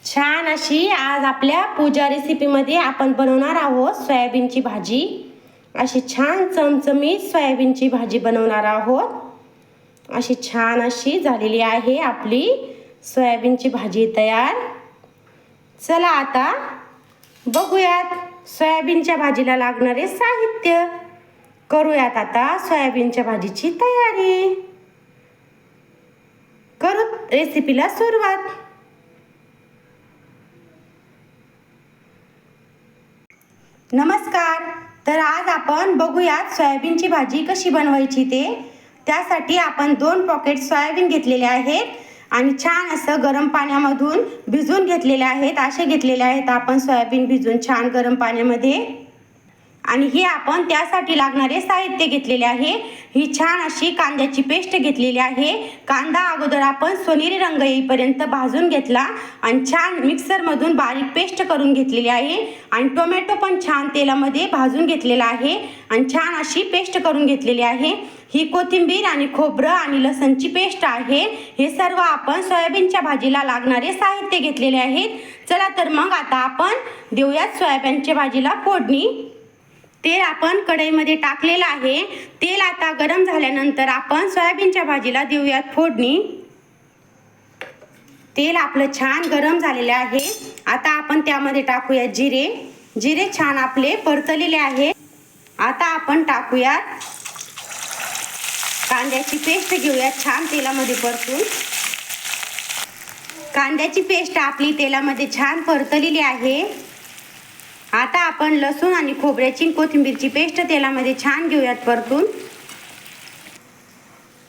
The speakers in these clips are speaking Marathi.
छान अशी आज आपल्या पूजा रेसिपीमध्ये आपण बनवणार आहोत सोयाबीनची भाजी। अशी छान चमचमीत सोयाबीनची भाजी बनवणार आहोत। अशी छान अशी झालेली आहे आपली सोयाबीनची भाजी तयार। चला आता बघूयात सोयाबीनच्या भाजीला लागणारे साहित्य। करूयात आता सोयाबीनच्या भाजीची तयारी। करू रेसिपीला सुरुवात। नमस्कार। तर आज आपण बघूयात सोयाबीनची भाजी कशी बनवायची ते। त्यासाठी आपण 2 पॉकेट सोयाबीन घेतलेले आहेत आणि छान असं गरम पाण्यामधून भिजवून घेतलेले आहेत। असे घेतलेले आहेत आपण सोयाबीन भिजवून छान गरम पाण्यामध्ये। आणि हे आपण त्यासाठी लागणारे साहित्य घेतलेले आहे। ही छान अशी कांद्याची पेस्ट घेतलेली आहे। कांदा अगोदर आपण सोनेरी रंग येईपर्यंत भाजून घेतला आणि छान मिक्सर मधून बारीक पेस्ट करून घेतलेली आहे। आणि टोमॅटो पण छान तेलामध्ये भाजून घेतलेला आहे आणि छान अशी पेस्ट करून घेतलेली आहे। ही कोथिंबीर आणि खोबरं आणि लसणची पेस्ट आहे। हे सर्व आपण सोयाबीनच्या भाजीला लागणारे साहित्य घेतलेले आहेत। चला तर मग आता आपण देऊयात सोयाबीनच्या भाजीला फोडणी। तेल आपण कढईमध्ये टाकलेलं आहे। तेल आता गरम झाल्यानंतर आपण सोयाबीनच्या भाजीला देऊयात फोडणी। तेल आपलं छान गरम झालेले आहे। आता आपण त्यामध्ये टाकूयात जिरे। जिरे छान आपले परतलेले आहे। आता आपण टाकूयात कांद्याची पेस्ट घेऊयात छान तेलामध्ये परतून। कांद्याची पेस्ट आपली तेलामध्ये छान परतलेली आहे। आता आपण लसूण आणि खोबऱ्याची कोथिंबीरची पेस्ट तेलामध्ये छान घेऊयात परतून।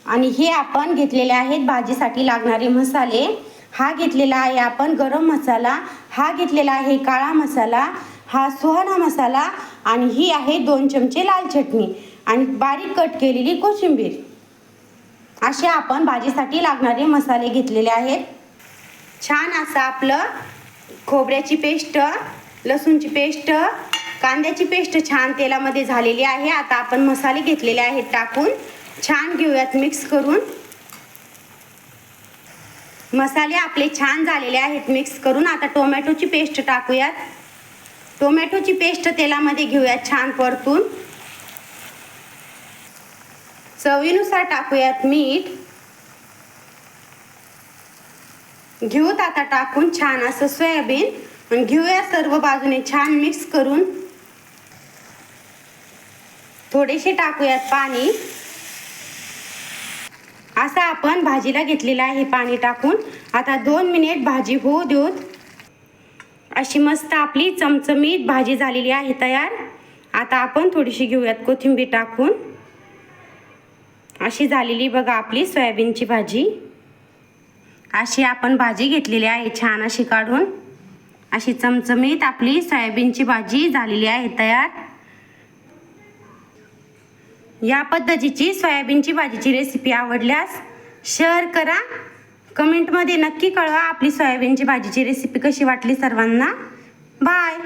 आणि हे आपण घेतलेले आहेत भाजीसाठी लागणारे मसाले। हा घेतलेला आहे आपण गरम मसाला, हा घेतलेला आहे काळा मसाला, हा सुहाना मसाला आणि ही आहे 2 चमचे लाल चटणी आणि बारीक कट केलेली कोथिंबीर। असे आपण भाजीसाठी लागणारे मसाले घेतलेले आहेत। छान असं आपलं खोबऱ्याची पेस्ट, लसूणची पेस्ट, कांद्याची पेस्ट छान तेलामध्ये झालेली आहे। आता आपण मसाले घेतलेले आहेत टाकून छान घेऊयात मिक्स करून। मसाले आपले छान झालेले आहेत मिक्स करून। आता टोमॅटोची पेस्ट टाकूयात। टोमॅटोची पेस्ट तेलामध्ये घेऊयात छान परतून। चवीनुसार टाकूयात मीठ। घेऊत आता टाकून छान असं सोयाबीन आणि घेऊया सर्व बाजूने छान मिक्स करून। थोडेसे टाकूयात पाणी। असं आपण भाजीला घेतलेलं आहे पाणी टाकून। आता 2 मिनिट भाजी होऊ देऊत। अशी मस्त आपली चमचमीत भाजी झालेली आहे तयार। आता आपण थोडीशी घेऊयात कोथिंबीर टाकून। अशी झालेली बघा आपली सोयाबीनची भाजी। अशी आपण भाजी घेतलेली आहे छान अशी काढून। अशी चमचमीत आपली सोयाबीनची भाजी झालेली आहे तयार। या पद्धतीची सोयाबीनची भाजीची रेसिपी आवडल्यास शेअर करा। कमेंटमध्ये नक्की कळवा आपली सोयाबीनची भाजीची रेसिपी कशी वाटली सर्वांना। बाय।